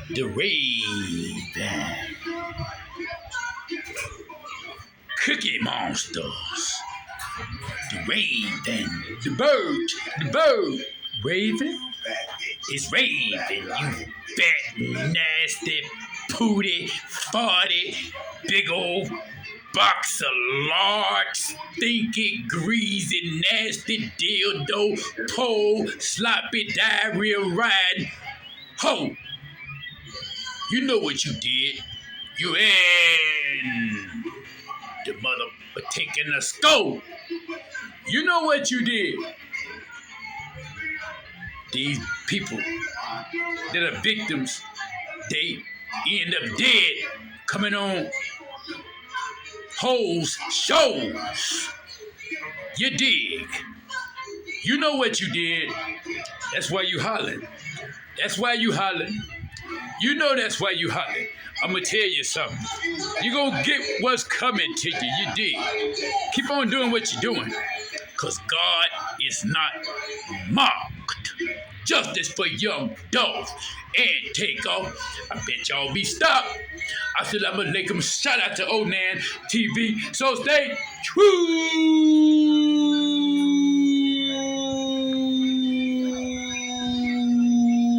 The Raven. Cookie Monsters. The Raven. The bird. Raven? It's Raven, you fat, nasty, pooty, farty, big old box of lard, stinky, greasy, nasty dildo, pole, sloppy, diarrhea riding. Ho! You know what you did. You in the mother taking a skull. You know what you did. These people that are victims, they end up dead coming on hoes shows. You dig? You know what you did. That's why you hollering. That's why you hollering. You know that's why you hollering. I'm going to tell you something. You're going to get what's coming to you. You dig? Keep on doing what you're doing. Because God is not mocked. Justice for young Dolph and Takeoff. I bet y'all be stopped. Assalamualaikum. Shout out to Onan TV. So stay true.